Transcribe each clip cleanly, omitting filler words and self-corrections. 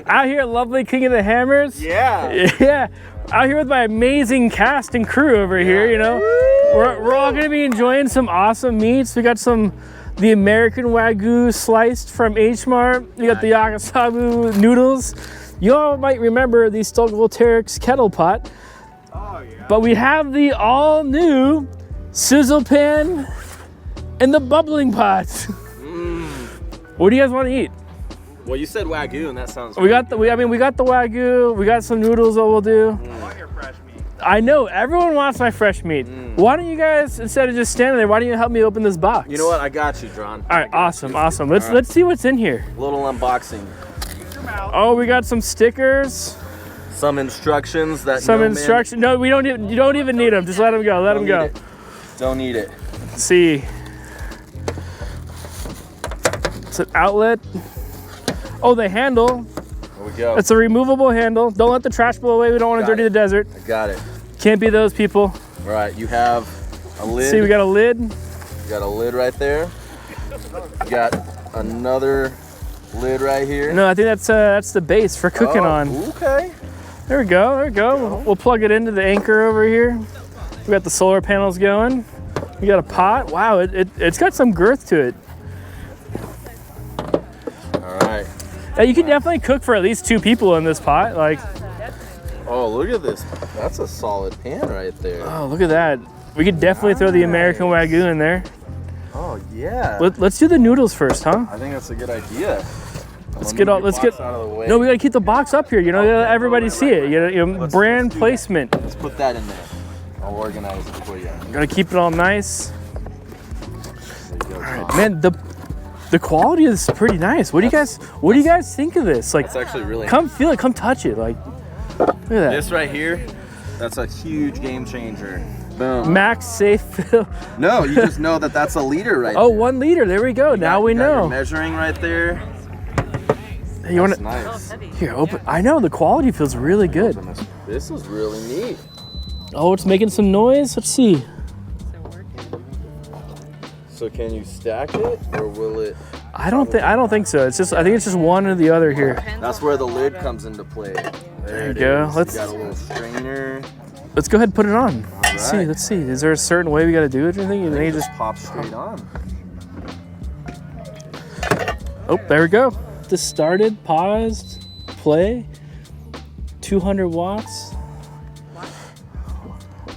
Out here at lovely King of the Hammers. Yeah. Yeah. Out here with my amazing cast and crew over here, you know. We're all gonna be enjoying some awesome meats. We got the American Wagyu sliced from H Mart. We got the Yakasabu noodles. You all might remember the Stoke Voltaics kettle pot. Oh, yeah. But we have the all new sizzle pan and the bubbling pot. What do you guys want to eat? Well, you said Wagyu, and that sounds. We got the Wagyu. We got some noodles that we'll do. I want your fresh meat. I know everyone wants my fresh meat. Why don't you guys, instead of just standing there, why don't you help me open this box? You know what? I got you, John. All right, awesome. Let's see what's in here. Little unboxing. Oh, we got some stickers. Some instructions that. No, we don't. You don't even need them. Just let them go. Let them go. Don't need it. Let's see. It's an outlet. Oh, the handle. There we go. It's a removable handle. Don't let the trash blow away. We don't want to dirty the desert. I got it. Can't be those people. All right, you have a lid. See, we got a lid. You got a lid right there. You got another lid right here. No, I think that's the base for cooking on. Okay. There we go. There we go. We'll plug it into the anchor over here. We got the solar panels going. We got a pot. Wow, it's got some girth to it. All right. Yeah, you can definitely cook for at least 2 people in this pot. Like, oh, look at this. That's a solid pan right there. oh, look at that. We could definitely throw the American Wagyu in there. Oh yeah. Let's do the noodles first, huh? I think that's a good idea. Let's get out of the way. No, we gotta keep the box up here. You know, let everybody see it. You know, brand placement. Let's put that in there. I'll organize it for you. Gotta keep it all nice. There you go, All right, man. The quality is pretty nice. What do you guys think of this? Like, It's actually really. come feel it. Come touch it. Like, look at that. This right here, that's a huge game changer. Boom. Max safe fill. No, you just know that that's a liter right Oh, there. 1 liter. There we go. Now we You got your know. measuring right there. You want That's nice. Here, open. I know the quality feels really good. This is really neat. Oh, it's making some noise. Let's see. So can you stack it, or will it? I don't think so. It's just I think it's just one or the other here. That's where the lid comes into play. There you go. You got a little strainer. Let's go ahead and put it on. Let's see. right. Let's see. Is there a certain way we got to do it or anything? It just pops straight on. Oh, there we go. This started, paused, play. 200 watts.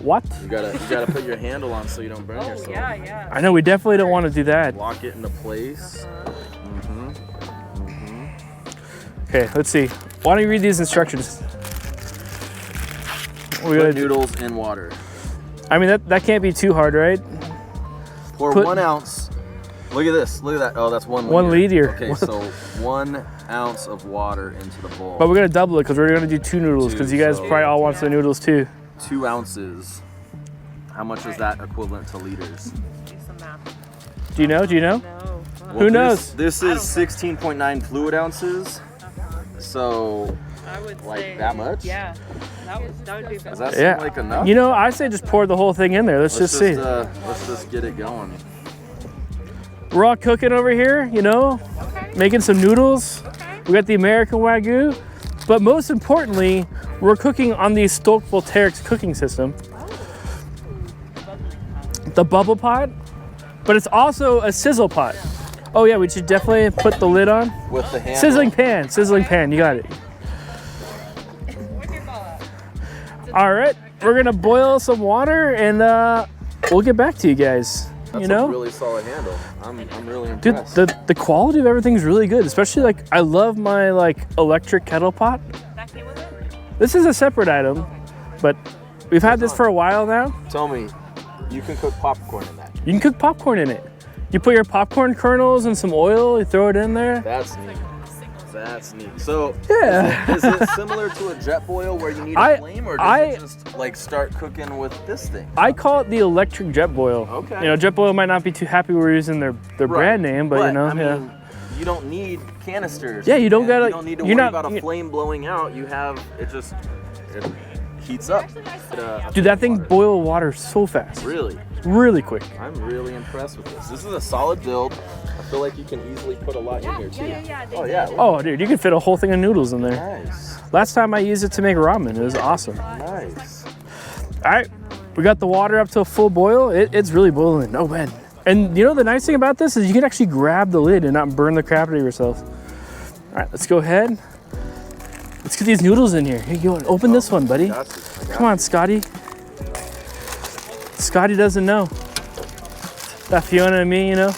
What? You gotta put your handle on so you don't burn yourself. Yeah. I know we definitely don't want to do that. Lock it into place. Okay, let's see. Why don't you read these instructions? Put noodles in water. I mean, that can't be too hard, right? Pour 1 ounce. Look at this. Look at that. Oh, that's 1 liter. 1 liter. Okay, so 1 ounce of water into the bowl. But we're gonna double it because we're gonna do 2 noodles because you guys so- probably all want the noodles too. 2 ounces. How much is that equivalent to liters? Do some math. Do you know? No. Well, Who knows? This is 16.9 fluid ounces. So, I would like say that much? Yeah. That would be Does better. that seem Yeah. like enough? You know, I say just pour the whole thing in there. Let's just see. Let's just get it going. We're all cooking over here, you know, making some noodles. We got the American Wagyu, but most importantly, we're cooking on the Stoke Voltaics cooking system. The bubble pot, but it's also a sizzle pot. Oh yeah, we should definitely put the lid on. With the handle. Sizzling pan, you got it. All right, we're gonna boil some water and we'll get back to you guys. That's you know, a really solid handle. I'm really dude, impressed. the quality of everything's really good. Especially like I love my like electric kettle pot. That came with it? This is a separate item, but we've had this for a while now. Tell me, you can cook popcorn in that. You can cook popcorn in it. You put your popcorn kernels and some oil. You throw it in there. That's neat. That's neat. So, Yeah. is it similar to a jet boil where you need a flame, or does it just like start cooking with this thing? I call it the electric jet boil. Okay. You know, jet boil might not be too happy we're using their brand name, but you know, I mean, yeah. You don't need canisters. Yeah, you don't and gotta- You don't need to you're worry not- about a flame blowing out. You have it heats up. Dude, that thing boil water so fast. Really? Really quick. I'm really impressed with this. This is a solid build. I feel like you can easily put a lot in here too. Oh yeah. Oh, dude, you can fit a whole thing of noodles in there. Nice. Last time I used it to make ramen. It was awesome. Nice. All right, we got the water up to a full boil. It's really boiling. Oh, man. And you know the nice thing about this is you can actually grab the lid and not burn the crap out of yourself. All right, let's go ahead. Let's get these noodles in here. Here you go. Open this one, buddy. Come on, Scotty. Scotty doesn't know. That Fiona and me, you know?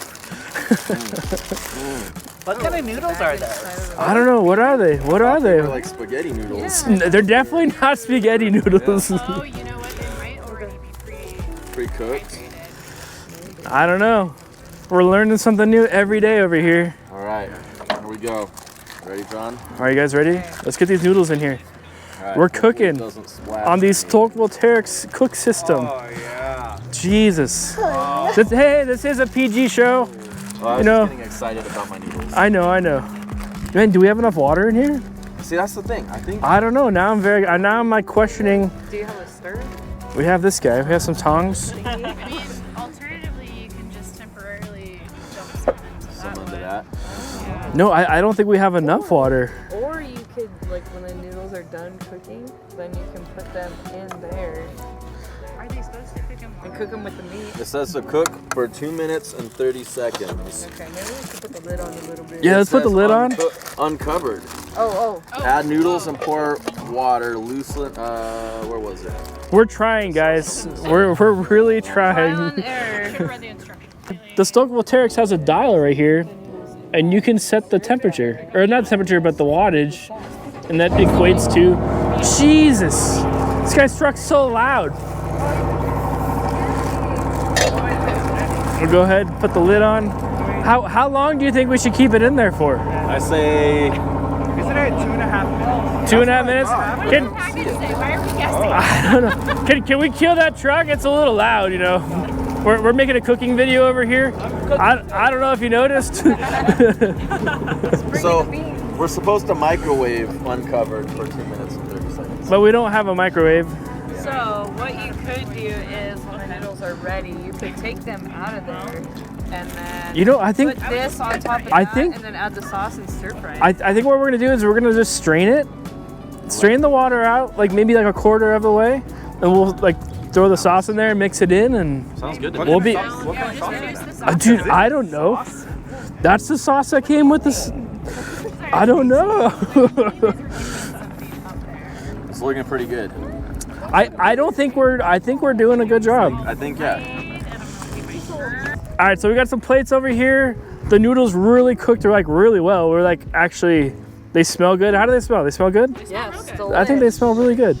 What kind of noodles are those? I don't know. What are they? What are they? They're like spaghetti noodles. They're definitely not spaghetti noodles. Oh, you know what? They might already be Pre-cooked. I don't know. We're learning something new every day over here. All right, here we go. Ready, John? Are you guys ready? Let's get these noodles in here. All right, We're hopefully it cooking doesn't splash on these me. Stoke Voltaics cook system. Oh yeah. Jesus. Hey, this is a PG show. Oh, I was know- just getting excited about my noodles. I know. Man, do we have enough water in here? See, that's the thing. I think I don't know. Now I'm like questioning. Do you have a stir? We have this guy. We have some tongs. I mean, alternatively, you can just temporarily dump some into some that into one. that. No, I don't think we have enough water. Or you could, like, when the noodles are done cooking, then you can put them in there Are they supposed to cook in and water? cook them with the meat. It says to cook for 2 minutes and 30 seconds. Okay, maybe we should put the lid on a little bit. Yeah, let's put the Says lid on. Uncovered. Oh, Add noodles and pour water. Loosen. Where was it? We're trying, guys. We're really trying. Should read the instructions. The Stoke Voltaics has a dial right here, and you can set the temperature, or not the temperature, but the wattage, and that equates to. Jesus, this guy struck so loud. We'll go ahead, put the lid on. How long do you think we should keep it in there for? I say. Isn't it 2.5 minutes? 2.5 minutes? Can, Package say, why are we guessing? I don't know. Can we kill that truck? It's a little loud, you know. We're making a cooking video over here. I don't know if you noticed. So we're supposed to microwave uncovered for 2 minutes and 30 seconds. But we don't have a microwave. So what you could do is when the noodles are ready, you could take them out of there and then You know, I think put this on top of I that think- and then add the sauce and stir fry. I think what we're gonna do is we're gonna just strain it, strain the water out, like maybe like a quarter of the way, and we'll like throw the sauce in there, mix it in, and Sounds good to we'll me. be. What kind of sauce is Reduce it? the Dude, I don't know. That's the sauce that came with this. I don't know. It's looking pretty good. I don't think I think we're doing a good job. I think, yeah. All right, so we got some plates over here. The noodles really cooked, like really well. We're like actually, they smell good. How do they smell? They smell good? Yes, I think they smell really good.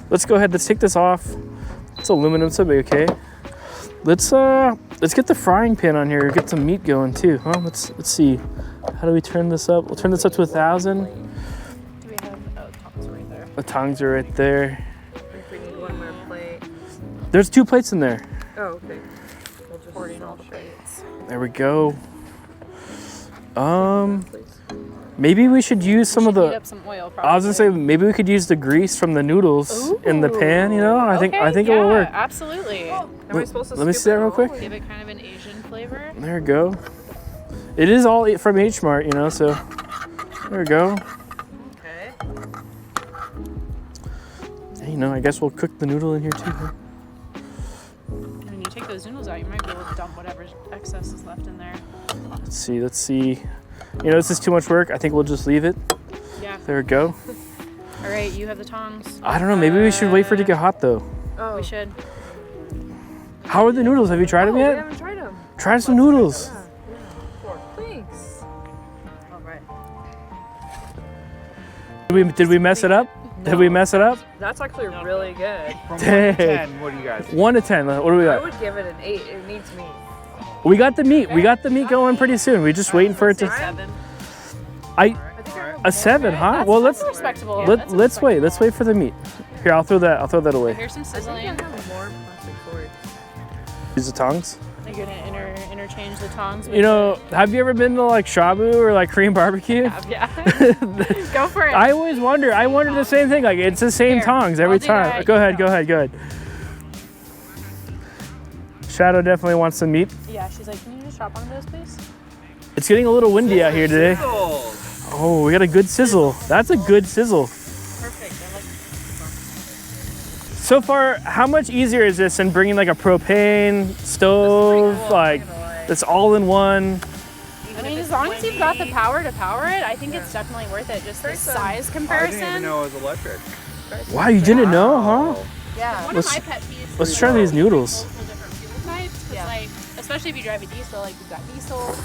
Let's go ahead. Let's take this off. It's aluminum, so it'll be okay. Let's get the frying pan on here. Get some meat going too. Huh? Let's see. How do we turn this up? We'll turn this up to 1,000. Do we have tongs right there? The tongs are right there. I think we need one more plate. There's 2 plates in there. Oh, okay. We'll just Pouring all the plates. There we go. Maybe we should use some of Heat the. up some oil, probably. I was gonna say maybe we could use the grease from the noodles in the pan. You know, I think it will work. Absolutely. Am I supposed to Let me scoop see that it real all? quick. Give it kind of an Asian flavor. There we go. It is all from H Mart, you know. So there we go. Okay. And, you know, I guess we'll cook the noodle in here too. Huh? When you take those noodles out, you might be able to dump whatever excess is left in there. Let's see. You know, this is too much work. I think we'll just leave it. Yeah. There we go. All right, you have the tongs. I don't know. Maybe we should wait for it to get hot though. Oh, We should. How are the noodles? Have you tried them we yet? haven't tried them. Try some noodles. Thanks. All right. Did we mess it up? Did we mess it up? That's actually really good. From 1 Dang. to 10, what do you guys? 1 to 10. What do we I got? would give it an 8. It needs meat. We got the meat. We got the meat going pretty soon. We're just waiting for it to. 7. A 7, huh? Well, let's Respectable. let's wait. Let's wait for the meat. Here, I'll throw that away. Here's some I think I sizzling. have more plastic forks. Use the tongs. You're gonna interchange the tongs. With You know, have you ever been to like Shabu or like Korean barbecue? Yeah. Go for it. I always wonder. I wonder the same thing. Like it's the same Here, tongs every I'll do time. that, Go you ahead. go. Go ahead. Shadow definitely wants some meat. Yeah, she's like, can you just drop one of those, please? It's getting a little windy out here today. Noodles. Oh, we got a good sizzle. That's a good sizzle. Perfect. I like So far, how much easier is this than bringing like a propane stove? Like, it's all in one. I mean, as long as you've got the power to power it, I think it's definitely worth it. Just the size I didn't even comparison. know it was electric. Wow, you didn't know, huh? Yeah. One Let's- of my pet peeves let's is try these noodles. multiple different fuel types. 'Cause, Yeah. like, especially if you drive a diesel, like you've got diesel,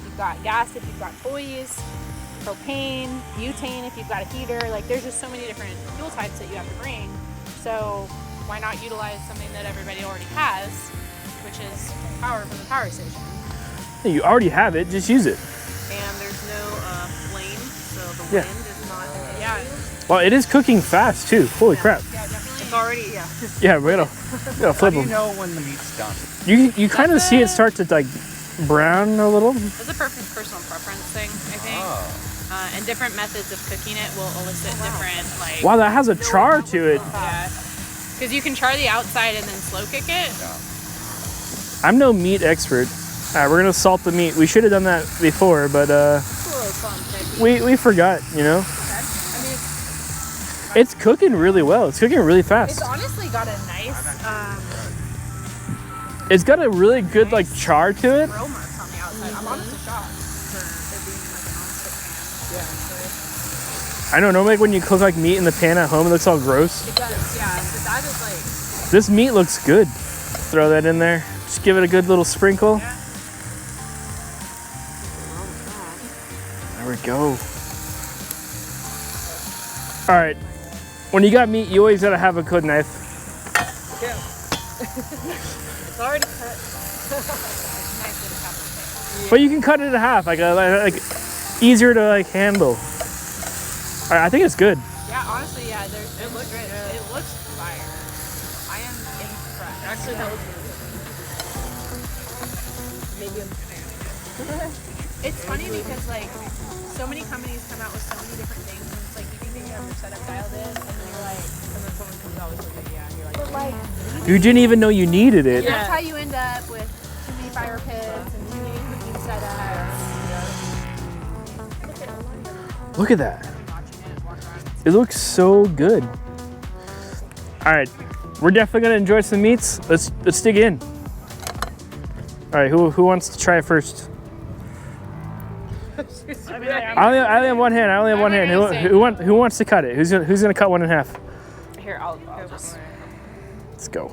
you've got gas if you've got toys, propane, butane if you've got a heater. Like, there's just so many different fuel types that you have to bring. So why not utilize something that everybody already has, which is power from the power station? You already have it, just use it. And there's no flame, so the Yeah. wind is not. Yeah, Well, it is cooking fast too. Holy crap. yeah, definitely. It's already, yeah. Yeah, we gotta How flip do you them. know when the meat's done? You kind of see it start to like brown a little. It's a perfect personal preference thing, I think. And different methods of cooking it will elicit different, like, Wow, that has a char to it. yeah. Because you can char the outside and then slow cook it. I'm no meat expert. All right, we're gonna salt the meat. We should have done that before, but we forgot, you know. I mean, It's cooking really well. It's cooking really it's fast. honestly got a nice It's got a really good like char to it. grill marks on the outside. I'm honestly shocked for it being like a nonstick pan. I know normally when you cook like meat in the pan at home, it looks all gross. It does, yeah. But that is like, This meat looks good. Throw that in there. Just give it a good little sprinkle. There we go. All right. When you got meat, you always gotta have a good knife. It's already cut. But you can cut it in half, like easier to like handle. All right, I think it's good. yeah, honestly, yeah. It looks good. It looks fire. I am impressed. Actually, that was It's funny because like so many companies come out with so many different things, and it's like you think you have your setup dialed in, and then you're like, and then someone comes out with something, yeah, and you're like, but like, You didn't even know you needed it. that's how you end up with too many fire pits and too many cooking setups. Look at that. Watching it walk around. It looks so good. All right, we're definitely gonna enjoy some meats. Let's dig in. All right, who wants to try it first? I mean, like, I only have one hand. I only have one hand. Who wants to cut it? Who's gonna cut one in half? here, I'll just. Let's go.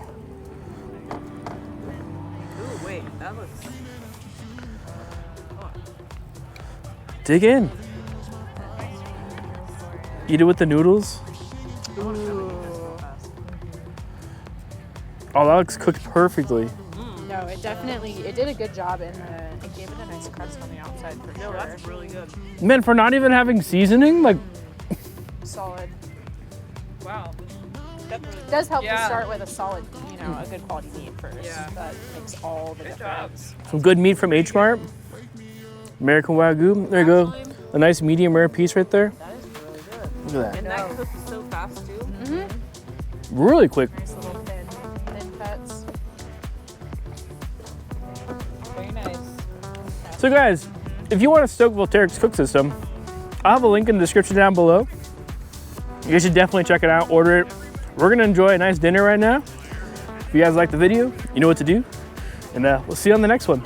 Ooh, wait, that looks. Dig in. Eat it with the noodles. Oh, that looks cooked perfectly. No, it did a good job in the. It gave it a nice crust on the outside for sure. No, that's really good. Man, for not even having seasoning, like Solid. Wow. It does help to Yeah. start with a solid, a good quality meat first. Yeah. That makes all the difference. some good meat from H Mart. American Wagyu. There you go. A nice medium rare piece right there. That is really good. Look at that. And that cooks so fast too. Really quick. Nice little thin cuts. Very nice. So guys, if you want a Stoke Voltaics cook system, I'll have a link in the description down below. You guys should definitely check it out, order it. We're gonna enjoy a nice dinner right now. If you guys like the video, you know what to do. And we'll see you on the next one.